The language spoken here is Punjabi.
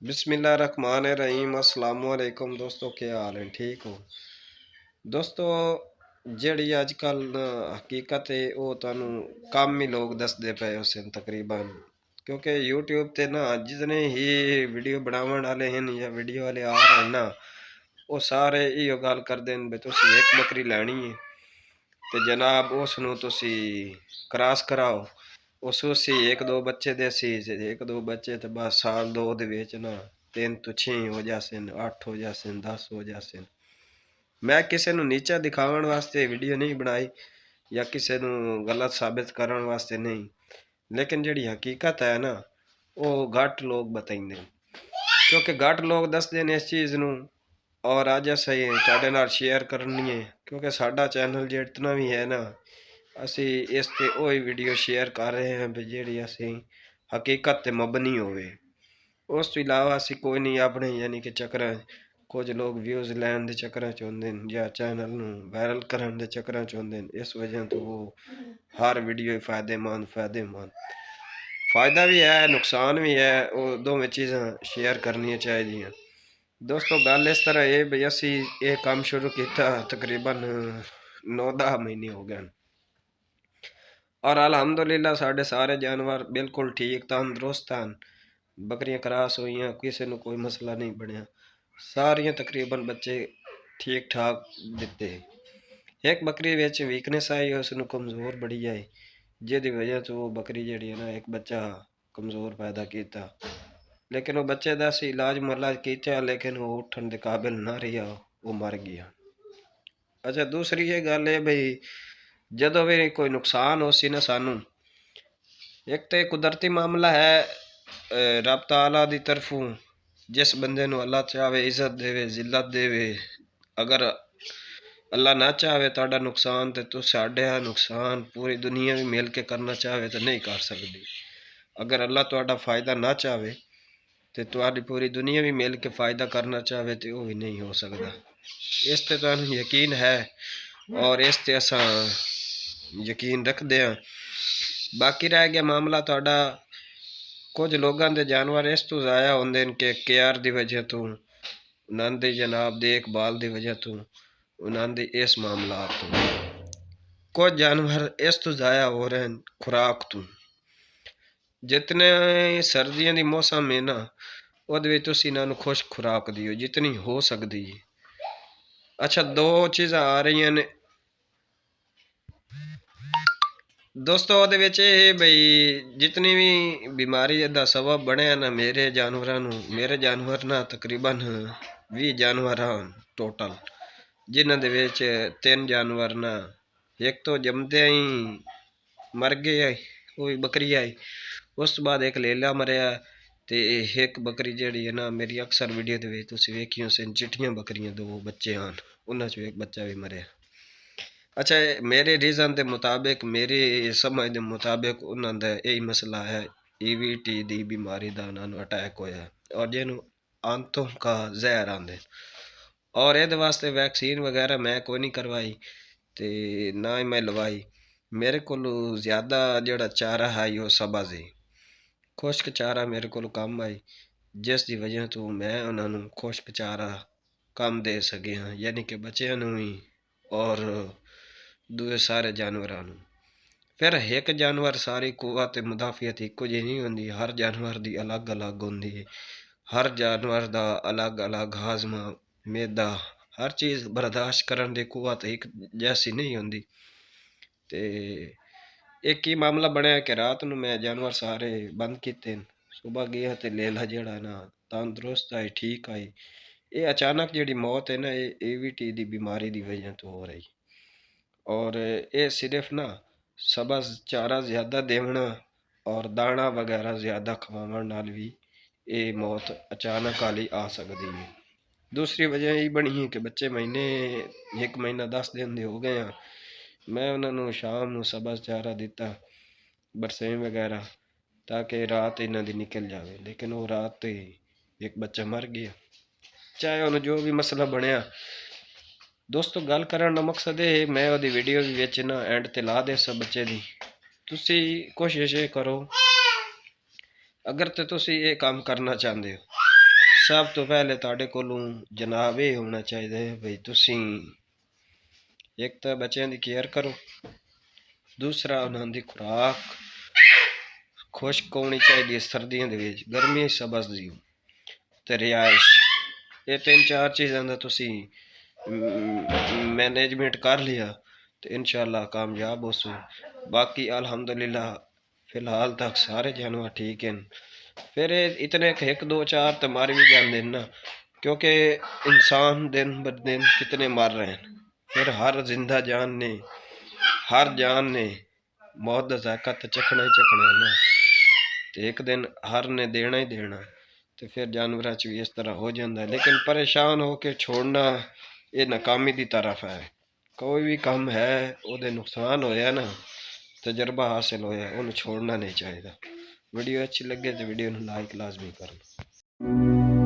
बिस्मिल्लाहिर्रहमानिर्रहीम अस्सलाम वालेकुम दोस्तों, क्या हाल है? ठीक हो दोस्तों? ਜਿਹੜੀ ਅੱਜ ਕੱਲ ਹਕੀਕਤ ਹੈ ਉਹ ਤੁਹਾਨੂੰ ਕੰਮ ਹੀ ਲੋਕ ਦੱਸਦੇ ਪਏ ਉਸ ਤਕਰੀਬਨ, ਕਿਉਂਕਿ YouTube ਤੇ ਨਾ ਜਿਤਨੇ ਹੀ ਵੀਡੀਓ ਬਣਾਉਣ ਵਾਲੇ ਹਨ ਜਾਂ ਵੀਡੀਓ ਵਾਲੇ ਆ ਰਹੇ ਹਨ ਨਾ, ਉਹ ਸਾਰੇ ਇਹੋ ਗੱਲ ਕਰਦੇ ਨੇ ਵੀ ਤੁਸੀਂ ਇੱਕ ਬੱਕਰੀ ਲੈਣੀ ਹੈ ਤੇ ਜਨਾਬ ਉਸ ਨੂੰ ਤੁਸੀਂ ਕ੍ਰਾਸ ਕਰਾਓ। ਉਸ ਉਸੇ ਇੱਕ ਦੋ ਬੱਚੇ ਦੇ ਸੀ, ਇੱਕ ਦੋ ਬੱਚੇ ਤੇ ਬਸ ਸਾਲ ਦੋ ਦੇ ਵਿੱਚ ਨਾ 3 ਤੋਂ 6 ਹੋ ਜਾਸਨ, 8 ਹੋ ਜਾਸਨ, 10 ਹੋ ਜਾਸਨ। ਮੈਂ ਕਿਸੇ ਨੂੰ ਨੀਚਾ ਦਿਖਾਉਣ ਵਾਸਤੇ ਵੀਡੀਓ ਨਹੀਂ ਬਣਾਈ ਜਾਂ ਕਿਸੇ ਨੂੰ ਗਲਤ ਸਾਬਿਤ ਕਰਨ ਵਾਸਤੇ ਨਹੀਂ, ਲੇਕਿਨ ਜਿਹੜੀ ਹਕੀਕਤ ਹੈ ਨਾ ਉਹ ਘੱਟ ਲੋਕ ਬਤਾਉਂਦੇ ਨੇ, ਕਿਉਂਕਿ ਘੱਟ ਲੋਕ ਦੱਸਦੇ ਨੇ ਇਸ ਚੀਜ਼ ਨੂੰ। ਔਰ ਅੱਜ ਅਸੀਂ ਤੁਹਾਡੇ ਨਾਲ ਸ਼ੇਅਰ ਕਰਨੀ ਹੈ, ਕਿਉਂਕਿ ਸਾਡਾ ਚੈਨਲ ਜਿतना ਵੀ ਹੈ ਨਾ, ਅਸੀਂ ਇਸ ਤੇ ਉਹੀ ਵੀਡੀਓ ਸ਼ੇਅਰ ਕਰ ਰਹੇ ਹਾਂ ਵੀ ਜਿਹੜੀ ਅਸੀਂ ਹਕੀਕਤ ਤੇ ਮਬਨੀ ਹੋਵੇ। ਉਸ ਤੋਂ ਇਲਾਵਾ ਅਸੀਂ ਕੋਈ ਨਹੀਂ ਆਪਣੇ ਯਾਨੀ ਕਿ ਚੱਕਰਾਂ, ਕੁਝ ਲੋਕ ਵਿਊਜ਼ ਲੈਣ ਦੇ ਚੱਕਰਾਂ 'ਚ ਹੁੰਦੇ ਨੇ ਜਾਂ ਚੈਨਲ ਨੂੰ ਵਾਇਰਲ ਕਰਨ ਦੇ ਚੱਕਰਾਂ 'ਚ ਹੁੰਦੇ ਨੇ। ਇਸ ਵਜ੍ਹਾ ਤੋਂ ਉਹ ਹਰ ਵੀਡੀਓ ਫਾਇਦੇਮੰਦ ਫਾਇਦਾ ਵੀ ਹੈ, ਨੁਕਸਾਨ ਵੀ ਹੈ, ਉਹ ਦੋਵੇਂ ਚੀਜ਼ਾਂ ਸ਼ੇਅਰ ਕਰਨੀਆਂ ਚਾਹੀਦੀਆਂ। ਦੋਸਤੋ ਗੱਲ ਇਸ ਤਰ੍ਹਾਂ ਹੈ ਵੀ ਅਸੀਂ ਇਹ ਕੰਮ ਸ਼ੁਰੂ ਕੀਤਾ ਤਕਰੀਬਨ 9-10 ਮਹੀਨੇ ਹੋ ਗਏ ਔਰ ਅਲਹਮਦੁਲਿਲਾ ਸਾਡੇ ਸਾਰੇ ਜਾਨਵਰ ਬਿਲਕੁਲ ਠੀਕ ਤੰਦਰੁਸਤ ਹਨ। ਬੱਕਰੀਆਂ ਕਰਾਸ ਹੋਈਆਂ, ਕਿਸੇ ਨੂੰ ਕੋਈ ਮਸਲਾ ਨਹੀਂ ਬਣਿਆ, ਸਾਰੀਆਂ ਤਕਰੀਬਨ ਬੱਚੇ ਠੀਕ ਠਾਕ ਦਿੱਤੇ। ਇੱਕ ਬੱਕਰੀ ਵਿੱਚ ਵੀਕਨੈਸ ਆਈ, ਉਸ ਨੂੰ ਕਮਜ਼ੋਰ ਬੜੀ ਆਈ, ਜਿਹਦੀ ਵਜ੍ਹਾ ਤੋਂ ਉਹ ਬੱਕਰੀ ਜਿਹੜੀ ਹੈ ਨਾ ਇੱਕ ਬੱਚਾ ਕਮਜ਼ੋਰ ਪੈਦਾ ਕੀਤਾ, ਲੇਕਿਨ ਉਹ ਬੱਚੇ ਦਾ ਅਸੀਂ ਇਲਾਜ ਮੁਲਾਜ ਕੀਤਾ, ਲੇਕਿਨ ਉਹ ਉੱਠਣ ਦੇ ਕਾਬਿਲ ਨਾ ਰਿਹਾ, ਉਹ ਮਰ ਗਿਆ। ਅੱਛਾ, ਦੂਸਰੀ ਇਹ ਗੱਲ ਹੈ ਬਈ ਜਦੋਂ ਵੀ ਕੋਈ ਨੁਕਸਾਨ ਹੋ ਸੀ ਨਾ ਸਾਨੂੰ, ਇੱਕ ਤਾਂ ਕੁਦਰਤੀ ਮਾਮਲਾ ਹੈ, ਰੱਬ ਤਾਲਾ ਦੀ ਤਰਫੋਂ ਜਿਸ ਬੰਦੇ ਨੂੰ ਅੱਲਾ ਚਾਹੇ ਇੱਜ਼ਤ ਦੇਵੇ, ਜ਼ਿਲਤ ਦੇਵੇ। ਅਗਰ ਅੱਲਾ ਨਾ ਚਾਹੇ ਤੁਹਾਡਾ ਨੁਕਸਾਨ ਤੇ ਤੁਹਾਡਾ ਨੁਕਸਾਨ ਪੂਰੀ ਦੁਨੀਆ ਵੀ ਮਿਲ ਕੇ ਕਰਨਾ ਚਾਹੇ ਤਾਂ ਨਹੀਂ ਕਰ ਸਕਦੀ। ਅਗਰ ਅੱਲਾ ਤੁਹਾਡਾ ਫਾਇਦਾ ਨਾ ਚਾਹੇ ਤੇ ਤੁਹਾਡੀ ਪੂਰੀ ਦੁਨੀਆ ਵੀ ਮਿਲ ਕੇ ਫਾਇਦਾ ਕਰਨਾ ਚਾਹੇ ਤੇ ਉਹ ਵੀ ਨਹੀਂ ਹੋ ਸਕਦਾ। ਇਸ ਤੇ ਤੁਹਾਨੂੰ ਯਕੀਨ ਹੈ ਔਰ ਇਸ ਤੇ ਅਸਾਂ ਯਕੀਨ ਰੱਖਦੇ ਹਾਂ। ਬਾਕੀ ਰਹਿ ਗਿਆ ਮਾਮਲਾ ਤੁਹਾਡਾ, ਕੁਝ ਲੋਕਾਂ ਦੇ ਜਾਨਵਰ ਇਸ ਤੋਂ ਜ਼ਾਇਆ ਹੁੰਦੇ ਨੇ ਕਿ ਕੇਅਰ ਦੀ ਵਜ੍ਹਾ ਤੋਂ, ਉਹਨਾਂ ਦੀ ਜਨਾਬ ਦੇਖਭਾਲ ਦੀ ਵਜ੍ਹਾ ਤੋਂ, ਉਹਨਾਂ ਦੇ ਇਸ ਮਾਮਲਾਤ ਤੋਂ ਕੁਝ ਜਾਨਵਰ ਇਸ ਤੋਂ ਜ਼ਾਇਆ ਹੋ ਰਹੇ ਨੇ ਖੁਰਾਕ ਤੋਂ। ਜਿਤਨੇ ਸਰਦੀਆਂ ਦੀ ਮੌਸਮ ਹੈ ਨਾ, ਉਹਦੇ ਵਿੱਚ ਤੁਸੀਂ ਇਹਨਾਂ ਨੂੰ ਖੁਸ਼ਕ ਖੁਰਾਕ ਦਿਓ ਜਿਤਨੀ ਹੋ ਸਕਦੀ ਹੈ। ਅੱਛਾ, ਦੋ ਚੀਜ਼ਾਂ ਆ ਰਹੀਆਂ ਨੇ ਦੋਸਤੋ ਉਹਦੇ ਵਿੱਚ ਇਹ ਬਈ ਜਿਤਨੀ ਵੀ ਬਿਮਾਰੀ ਦਾ ਸਬਬ ਬਣਿਆ ਨਾ ਮੇਰੇ ਜਾਨਵਰਾਂ ਨੂੰ, ਮੇਰੇ ਜਾਨਵਰ ਨਾ ਤਕਰੀਬਨ 20 ਜਾਨਵਰ ਹਨ ਟੋਟਲ, ਜਿਨ੍ਹਾਂ ਦੇ ਵਿੱਚ 3 ਜਾਨਵਰ ਨਾ ਇੱਕ ਤੋਂ ਜੰਮਦਿਆਂ ਹੀ ਮਰ ਗਏ, ਉਹ ਵੀ ਬੱਕਰੀ ਆਈ। ਉਸ ਤੋਂ ਬਾਅਦ ਇੱਕ ਲੇਲਾ ਮਰਿਆ ਤੇ ਇੱਕ ਬੱਕਰੀ ਜਿਹੜੀ ਹੈ ਨਾ, ਮੇਰੀ ਅਕਸਰ ਵੀਡੀਓ ਦੇ ਵਿੱਚ ਤੁਸੀਂ ਵੇਖੀਆਂ ਸਨ, ਚਿੱਟੀਆਂ ਬੱਕਰੀਆਂ, 2 ਬੱਚੇ ਹਨ, ਉਹਨਾਂ 'ਚੋਂ ਇੱਕ ਬੱਚਾ ਵੀ ਮਰਿਆ। ਅੱਛਾ, ਮੇਰੇ ਰੀਜ਼ਨ ਦੇ ਮੁਤਾबिक, ਮੇਰੀ ਸਮਝ ਦੇ ਮੁਤਾबिक ਉਹਨਾਂ ਦਾ ਇਹੀ ਮਸਲਾ ਹੈ, EVT ਦੀ ਬਿਮਾਰੀ ਦਾ ਉਹਨਾਂ ਨੂੰ ਅਟੈਕ ਹੋਇਆ ਔਰ ਜਿਹਨੂੰ ਆਂਤੋਂ ਕਾ ਜ਼ਹਿਰ ਆਂਦੇ, ਔਰ ਇਹਦੇ ਵਾਸਤੇ ਵੈਕਸੀਨ ਵਗੈਰਾ ਮੈਂ ਕੋਈ ਨਹੀਂ ਕਰਵਾਈ ਤੇ ਨਾ ਹੀ ਮੈਂ ਲਵਾਈ। ਮੇਰੇ ਕੋਲ ਜ਼ਿਆਦਾ ਜਿਹੜਾ ਚਾਰਾ ਹੈ ਉਹ ਸਬਜ਼ ਹੈ, ਖੁਸ਼ਕ ਚਾਰਾ ਮੇਰੇ ਕੋਲ ਕੰਮ ਆਈ, ਜਿਸ ਦੀ ਵਜ੍ਹਾ ਤੋਂ ਮੈਂ ਉਹਨਾਂ ਨੂੰ ਖੁਸ਼ਕ ਚਾਰਾ ਕੰਮ ਦੇ ਸਕੇ ਹਾਂ, ਯਾਨੀ ਕਿ ਬੱਚਿਆਂ ਨੂੰ ਵੀ ਔਰ ਦੂਏ ਸਾਰੇ ਜਾਨਵਰਾਂ ਨੂੰ। ਫਿਰ ਇੱਕ ਜਾਨਵਰ ਸਾਰੀ ਕੁਵਤ ਤੇ ਮੁਦਾਫੀਅਤ ਇੱਕੋ ਜਿਹੀ ਨਹੀਂ ਹੁੰਦੀ, ਹਰ ਜਾਨਵਰ ਦੀ ਅਲੱਗ ਅਲੱਗ ਹੁੰਦੀ ਹੈ, ਹਰ ਜਾਨਵਰ ਦਾ ਅਲੱਗ ਅਲੱਗ ਹਾਜ਼ਮਾ, ਮੈਦਾ, ਹਰ ਚੀਜ਼ ਬਰਦਾਸ਼ਤ ਕਰਨ ਦੀ ਕੁਵਤ ਇੱਕ ਜੈਸੀ ਨਹੀਂ ਹੁੰਦੀ। ਤੇ ਇੱਕ ਹੀ ਮਾਮਲਾ ਬਣਿਆ ਕਿ ਰਾਤ ਨੂੰ ਮੈਂ ਜਾਨਵਰ ਸਾਰੇ ਬੰਦ ਕੀਤੇ, ਸੁਬਹ ਗਿਆ ਤੇ ਲੇਲਾ ਜਿਹੜਾ ਨਾ ਤੰਦਰੁਸਤ ਆਈ, ਠੀਕ ਆਈ। ਇਹ ਅਚਾਨਕ ਜਿਹੜੀ ਮੌਤ ਹੈ ਨਾ, ਇਹ EVT ਦੀ ਬਿਮਾਰੀ ਦੀ ਵਜ੍ਹਾ ਤੋਂ ਹੋ ਰਹੀ, ਔਰ ਇਹ ਸਿਰਫ ਨਾ ਸਬਜ਼ ਚਾਰਾ ਜ਼ਿਆਦਾ ਦੇਵਣਾ ਔਰ ਦਾਣਾ ਵਗੈਰਾ ਜ਼ਿਆਦਾ ਖਵਾਉਣ ਨਾਲ ਵੀ ਇਹ ਮੌਤ ਅਚਾਨਕ ਵਾਲੀ ਆ ਸਕਦੀ ਹੈ। ਦੂਸਰੀ ਵਜ੍ਹਾ ਇਹ ਬਣੀ ਹੈ ਕਿ ਬੱਚੇ ਮਹੀਨੇ 1 ਮਹੀਨਾ 10 ਦਿਨ ਦੇ ਹੋ ਗਏ ਆ, ਮੈਂ ਉਹਨਾਂ ਨੂੰ ਸ਼ਾਮ ਨੂੰ ਸਬਜ਼ ਚਾਰਾ ਦਿੱਤਾ, ਬਰਸੀਮ ਵਗੈਰਾ, ਤਾਂ ਕਿ ਰਾਤ ਇਹਨਾਂ ਦੀ ਨਿਕਲ ਜਾਵੇ, ਲੇਕਿਨ ਉਹ ਰਾਤ ਤੇ ਇੱਕ ਬੱਚਾ ਮਰ ਗਿਆ। ਚਾਹੇ ਉਹਨੂੰ ਜੋ ਵੀ ਮਸਲਾ ਬਣਿਆ ਦੋਸਤੋ, ਗੱਲ ਕਰਨ ਦਾ ਮਕਸਦ ਇਹ, ਮੈਂ ਉਹਦੀ ਵੀਡੀਓ ਵੀ ਵਿੱਚ ਨਾ ਐਂਡ ਤੇ ਲਾ ਦੇ ਸਭ ਬੱਚੇ ਦੀ। ਤੁਸੀਂ ਕੋਸ਼ਿਸ਼ ਇਹ ਕਰੋ, ਅਗਰ ਤੇ ਤੁਸੀਂ ਇਹ ਕੰਮ ਕਰਨਾ ਚਾਹੁੰਦੇ ਹੋ ਸਭ ਤੋਂ ਪਹਿਲੇ ਤੁਹਾਡੇ ਕੋਲੋਂ ਜਨਾਬ ਇਹ ਹੋਣਾ ਚਾਹੀਦਾ ਹੈ ਬਈ ਤੁਸੀਂ ਇੱਕ ਤਾਂ ਬੱਚਿਆਂ ਦੀ ਕੇਅਰ ਕਰੋ, ਦੂਸਰਾ ਉਹਨਾਂ ਦੀ ਖੁਰਾਕ ਖੁਸ਼ਕ ਹੋਣੀ ਚਾਹੀਦੀ ਹੈ ਸਰਦੀਆਂ ਦੇ ਵਿੱਚ, ਗਰਮੀ ਸਬਜ਼ ਦੀ ਤੇ ਰਿਹਾਇਸ਼, ਇਹ ਤਿੰਨ ਚਾਰ ਚੀਜ਼ਾਂ ਦਾ ਤੁਸੀਂ मैनेजमेंट कर लिया तो इंशाल्लाह कामयाब हो सो। बाकी अल्हम्दुलिल्लाह फिलहाल तक सारे जानवर ठीक हैं। फिर इतने एक दो चार तो मर भी जाते हैं ना, क्योंकि इंसान दिन ब दिन कितने मर रहे हैं। फिर हर जिंदा जान ने मौत का जायका तो चखना ही चखना है ना, तो एक दिन हर ने देना ही देना, तो फिर जानवर भी इस तरह हो जाता है। लेकिन परेशान होके छोड़ना ये नाकामी की तरफ है। कोई भी काम है वो नुकसान होया ना, तजर्बा हासिल होया, उन्हें छोड़ना नहीं चाहिए। वीडियो अच्छी लगे तो वीडियो लाइक लाजमी करना।